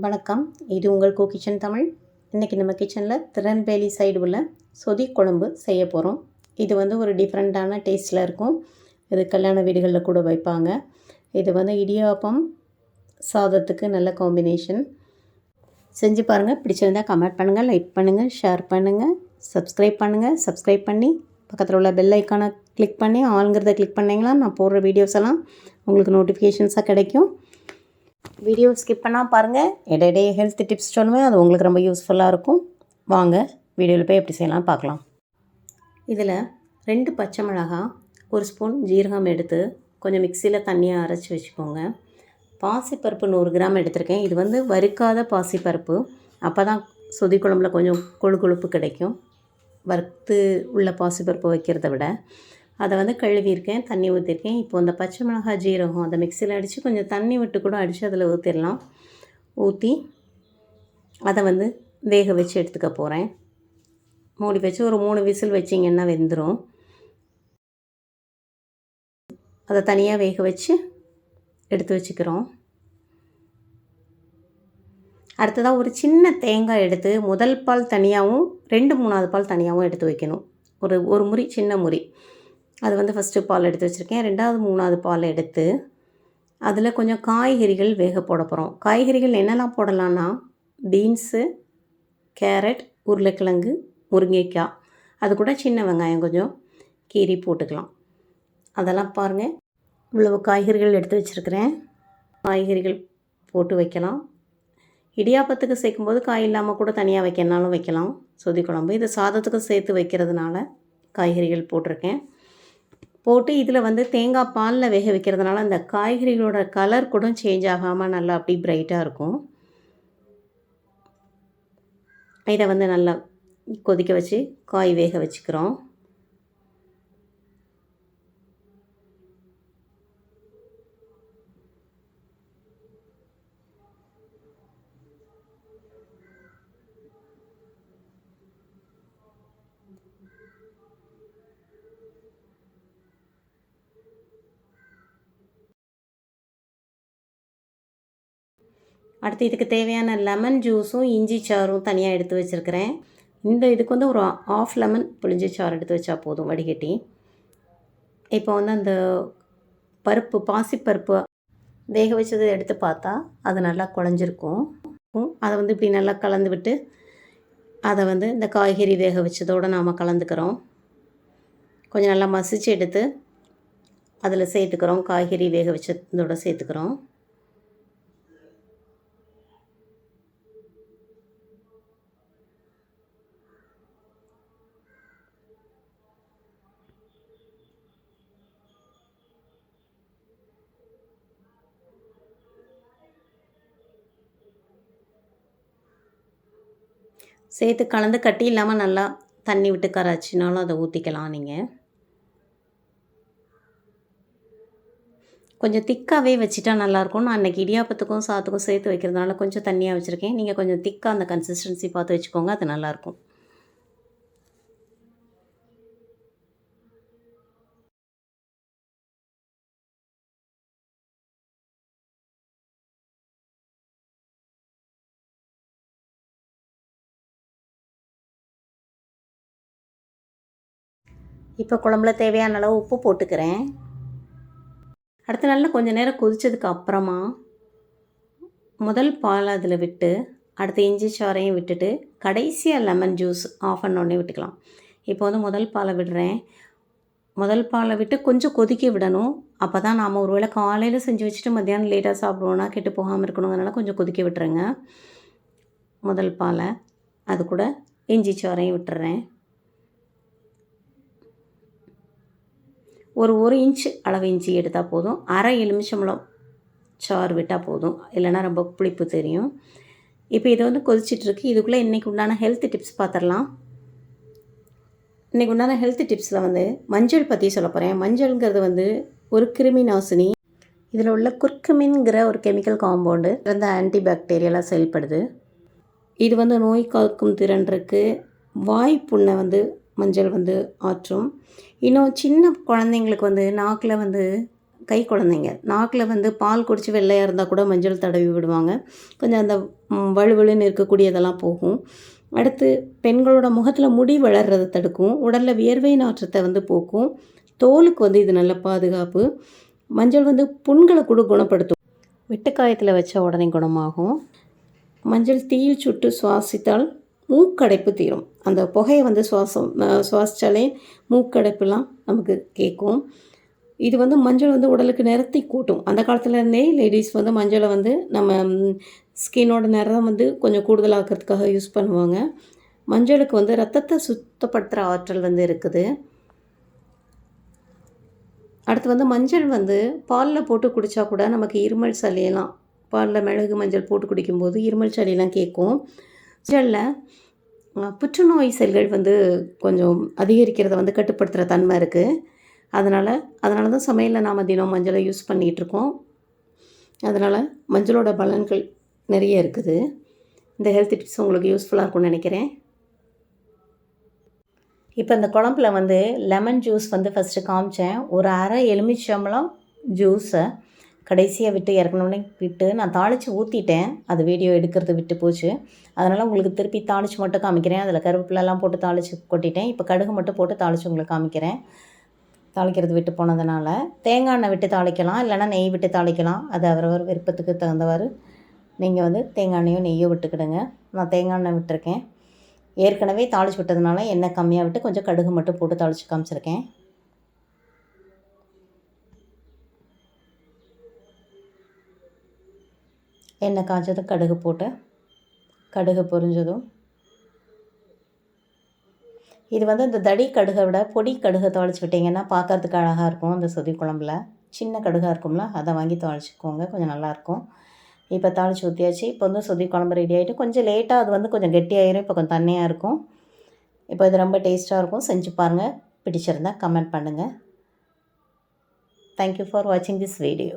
வணக்கம். இது உங்கள் கிச்சன் தமிழ். இன்றைக்கி நம்ம கிச்சனில் திருநெல்வேலி சைடு உள்ள சொதி குழம்பு செய்ய போகிறோம். இது ஒரு டிஃப்ரெண்ட்டான டேஸ்ட்டில் இருக்கும். இது கல்யாண வீடுகளில் கூட வைப்பாங்க. இது இடியாப்பம் சாதத்துக்கு நல்ல காம்பினேஷன். செஞ்சு பாருங்கள். பிடிச்சிருந்தால் கமெண்ட் பண்ணுங்கள், லைக் பண்ணுங்கள், ஷேர் பண்ணுங்கள், சப்ஸ்கிரைப் பண்ணுங்கள். சப்ஸ்கிரைப் பண்ணி பக்கத்தில் உள்ள பெல் ஐக்கானை கிளிக் பண்ணி ஆளுங்கிறத கிளிக் பண்ணிங்கன்னா நான் போடுற வீடியோஸ் எல்லாம் உங்களுக்கு நோட்டிஃபிகேஷன்ஸாக கிடைக்கும். வீடியோ ஸ்கிப் பண்ணால் பாருங்கள். இடையிடையே ஹெல்த் டிப்ஸ் சொல்லுவேன், அது உங்களுக்கு ரொம்ப யூஸ்ஃபுல்லாக இருக்கும். வாங்க வீடியோவில் போய் எப்படி செய்யலாம் பார்க்கலாம். இதில் 2 பச்சை மிளகாய், 1 ஸ்பூன் ஜீரகம் எடுத்து கொஞ்சம் மிக்சியில் தண்ணியை அரைச்சி வச்சுக்கோங்க. பாசிப்பருப்பு 100 கிராம் எடுத்திருக்கேன். இது வறுக்காத பாசிப்பருப்பு. அப்போ தான் சொதி குழம்புல கொஞ்சம் கொழுப்பு கிடைக்கும். வறுத்து உள்ள பாசிப்பருப்பு வைக்கிறத விட அதை கழுவியிருக்கேன், தண்ணி ஊற்றிருக்கேன். இப்போ அந்த பச்சை மிளகாய் ஜீரகம் அதை மிக்சியில் அடித்து கொஞ்சம் தண்ணி விட்டு கூட அடித்து அதில் ஊற்றிடலாம். ஊற்றி அதை வேக வச்சு எடுத்துக்க போகிறேன். மூடி வச்சு ஒரு 3 விசில் வச்சிங்கன்னா வெந்துடும். அதை தனியாக வேக வச்சு எடுத்து வச்சுக்கிறோம். அடுத்ததாக ஒரு சின்ன தேங்காய் எடுத்து முதல் பால் தனியாகவும் 2/3 பால் தனியாகவும் எடுத்து வைக்கணும். ஒரு முறி, சின்ன முறி. அது ஃபஸ்ட்டு பால் எடுத்து வச்சுருக்கேன். 2வது 3வது பால் எடுத்து அதில் கொஞ்சம் காய்கறிகள் வேக போட போகிறோம். காய்கறிகள் என்னெல்லாம் போடலான்னா பீன்ஸு, கேரட், உருளைக்கிழங்கு, முருங்கைக்காய், அது கூட சின்ன வெங்காயம் கொஞ்சம் கீரி போட்டுக்கலாம். அதெல்லாம் பாருங்கள். இவ்வளவு காய்கறிகள் எடுத்து வச்சுருக்கிறேன். காய்கறிகள் போட்டு வைக்கலாம். இடியாப்பத்துக்கு சேர்க்கும்போது காய் இல்லாமல் கூட தனியாக வைக்கணுனாலும் வைக்கலாம். சொதி குழம்பு இது சாதத்துக்கு சேர்த்து வைக்கிறதுனால காய்கறிகள் போட்டிருக்கேன். போட்டு இதில் தேங்காய் பாலில் வேக வைக்கிறதுனால அந்த காய்கறிகளோட கலர் கூட சேஞ்ச் ஆகாமல் நல்லா அப்படி பிரைட்டாக இருக்கும். இதை நல்லா கொதிக்க வச்சு காய் வேக வச்சுக்கிறோம். அடுத்து இதுக்கு தேவையான லெமன் ஜூஸும் இஞ்சி சாறும் தனியாக எடுத்து வச்சுருக்கிறேன். இதுக்கு ஒரு 1/2 லெமன் புளிஞ்சி சாறு எடுத்து வச்சா போதும் வடிகட்டி. இப்போ அந்த பருப்பு, பாசிப்பருப்பு வேக வச்சதை எடுத்து பார்த்தா அது நல்லா குழஞ்சிருக்கும். அதை இப்படி நல்லா கலந்து விட்டு அதை இந்த காய்கறி வேக வச்சதோடு நாம் கலந்துக்கிறோம். கொஞ்சம் நல்லா மசிச்சு எடுத்து அதில் சேர்த்துக்கிறோம். காய்கறி வேக வச்சதோடு சேர்த்துக்கிறோம். சேர்த்து கலந்து கட்டி இல்லாமல் நல்லா தண்ணி விட்டு கரைச்சினாலும் அதை ஊற்றிக்கலாம். நீங்கள் கொஞ்சம் திக்காகவே வச்சுட்டா நல்லாயிருக்கும். நான் அன்றைக்கி இடியாப்பத்துக்கும் சாத்துக்கும் சேர்த்து வைக்கிறதுனால கொஞ்சம் தண்ணியாக வச்சுருக்கேன். நீங்கள் கொஞ்சம் திக்காக அந்த கன்சிஸ்டன்சி பார்த்து வச்சுக்கோங்க, அது நல்லாயிருக்கும். இப்போ குழம்புல தேவையான அளவு உப்பு போட்டுக்கிறேன். அடுத்து நல்லா கொஞ்சம் நேரம் கொதித்ததுக்கு அப்புறமா முதல் பால் அதில் விட்டு அடுத்து இஞ்சி சாறையும் விட்டுட்டு கடைசியாக லெமன் ஜூஸ் ஆஃப் பண்ணோடனே விட்டுக்கலாம். இப்போ முதல் பாலை விடுறேன். முதல் பாலை விட்டு கொஞ்சம் கொதிக்க விடணும். அப்போ தான் நாம் ஒருவேளை காலையில் செஞ்சு வச்சுட்டு மத்தியானம் லேட்டாக சாப்பிடுவோன்னா கெட்டு போகாமல் இருக்கணுங்கிறனால கொஞ்சம் கொதிக்க விட்டுருங்க முதல் பாலை. அது கூட இஞ்சி சாறையும் விட்டுறேன். ஒரு இன்ச்சு அளவு இஞ்சி எடுத்தால் போதும். அரை எலுமிச்சம்பழம் சாறு விட்டால் போதும், இல்லைன்னா ரொம்ப புளிப்பு தெரியும். இப்போ இதை கொதிச்சிட்ருக்கு. இதுக்குள்ளே இன்றைக்கி உண்டான ஹெல்த் டிப்ஸ் பார்த்துடலாம். இன்றைக்கி உண்டான ஹெல்த் டிப்ஸில் மஞ்சள் பற்றி சொல்ல போகிறேன். மஞ்சள்ங்கிறது ஒரு கிருமி நாசினி. இதில் உள்ள குர்குமின்கிற ஒரு கெமிக்கல் காம்பவுண்டு ஆன்டிபாக்டீரியலாக செயல்படுது. இது நோய் காக்கும் திறன் இருக்குது. வாய் புண்ணை மஞ்சள் ஆற்றும். இன்னும் சின்ன குழந்தைங்களுக்கு நாக்கில் கை குழந்தைங்க நாக்கில் வந்து பால் குடித்து வெள்ளையாக இருந்தால் கூட மஞ்சள் தடவி விடுவாங்க. கொஞ்சம் அந்த வழுவழுன்னு இருக்கக்கூடியதெல்லாம் போகும். அடுத்து பெண்களோட முகத்தில் முடி வளர்கிறத தடுக்கும். உடலில் வியர்வை நாற்றத்தை வந்து போக்கும். தோலுக்கு வந்து இது நல்ல பாதுகாப்பு. மஞ்சள் வந்து புண்களை கூட குணப்படுத்தும். வெட்டுக்காயத்தில் வச்ச உடனே குணமாகும். மஞ்சள் தீயில் சுட்டு சுவாசித்தால் மூக்கடைப்பு தீரும். அந்த புகையை வந்து சுவாசித்தாலே மூக்கடைப்புலாம் நமக்கு கேட்கும். இது வந்து மஞ்சள் வந்து உடலுக்கு நிறத்தை கூட்டும். அந்த காலத்துலேருந்தே லேடிஸ் வந்து மஞ்சளை வந்து நம்ம ஸ்கின்னோட நிறம் வந்து கொஞ்சம் கூடுதலாக்கிறதுக்காக யூஸ் பண்ணுவாங்க. மஞ்சளுக்கு வந்து ரத்தத்தை சுத்தப்படுத்துகிற ஆற்றல் வந்து இருக்குது. அடுத்து வந்து மஞ்சள் வந்து பாலில் போட்டு குடித்தா கூட நமக்கு இருமல் சளியெல்லாம் பாலில் மிளகு மஞ்சள் போட்டு குடிக்கும்போது இருமல் சளியெல்லாம் கேட்கும். மஞ்சளில் புற்றுநோய் செல்கள் வந்து கொஞ்சம் அதிகரிக்கிறத வந்து கட்டுப்படுத்துகிற தன்மை இருக்குது. அதனால தான் சமையலில் நாம் தினம் மஞ்சளை யூஸ் பண்ணிகிட்ருக்கோம். அதனால் மஞ்சளோட பலன்கள் நிறைய இருக்குது. இந்த ஹெல்த் டிப்ஸ் உங்களுக்கு யூஸ்ஃபுல்லாக இருக்கும்னு நினைக்கிறேன். இப்போ இந்த குழம்புல வந்து லெமன் ஜூஸ் வந்து ஃபஸ்ட்டு காமிச்சேன். ஒரு அரை எலுமிச்சம்பழம் ஜூஸை கடைசியாக விட்டு இறக்கணுன்னே விட்டு நான் தாளித்து ஊற்றிட்டேன். அது வீடியோ எடுக்கிறது விட்டு போச்சு. அதனால் உங்களுக்கு திருப்பி தாளித்து மட்டும் காமிக்கிறேன். அதில் கருவேப்பிலெல்லாம் போட்டு தாளித்து கொட்டிட்டேன். இப்போ கடுகு மட்டும் போட்டு தாளித்து உங்களுக்கு காமிக்கிறேன். தாளிக்கிறது விட்டு போனதுனால தேங்காய் எண்ணெய் விட்டு தாளிக்கலாம், இல்லைனா நெய் விட்டு தாளிக்கலாம். அது அவரவர் விருப்பத்துக்கு தகுந்தவாறு நீங்கள் வந்து தேங்காய் எண்ணெயோ நெய்யோ விட்டுக்கிடுங்க. நான் தேங்காய் எண்ணெய் விட்டுருக்கேன். ஏற்கனவே தாளித்து விட்டதுனால எண்ணெய் கம்மியாக விட்டு கொஞ்சம் கடுகு மட்டும் போட்டு தாளித்து காமிச்சிருக்கேன். எண்ணெய் காய்ச்சதும் கடுகு போட்டு கடுகு பொரிஞ்சதும் இது வந்து இந்த தடி கடுகை விட பொடி கடுகை தாளித்து விட்டிங்கன்னா பார்க்கறதுக்கு அழகாக இருக்கும். அந்த சொதி குழம்புல சின்ன கடுகாக இருக்கும்ல, அதை வாங்கி தாளிச்சிக்கோங்க, கொஞ்சம் நல்லாயிருக்கும். இப்போ தாளித்து ஊற்றியாச்சு. இப்போ வந்து சொதி குழம்பு ரெடி ஆகிட்டு கொஞ்சம் லேட்டாக அது வந்து கொஞ்சம் கெட்டியாயிரும். இப்போ கொஞ்சம் தண்ணியாக இருக்கும். இப்போ இது ரொம்ப டேஸ்ட்டாக இருக்கும். செஞ்சு பாருங்கள். பிடிச்சிருந்தா கமெண்ட் பண்ணுங்கள். தேங்க்யூ ஃபார் வாட்சிங் திஸ் வீடியோ.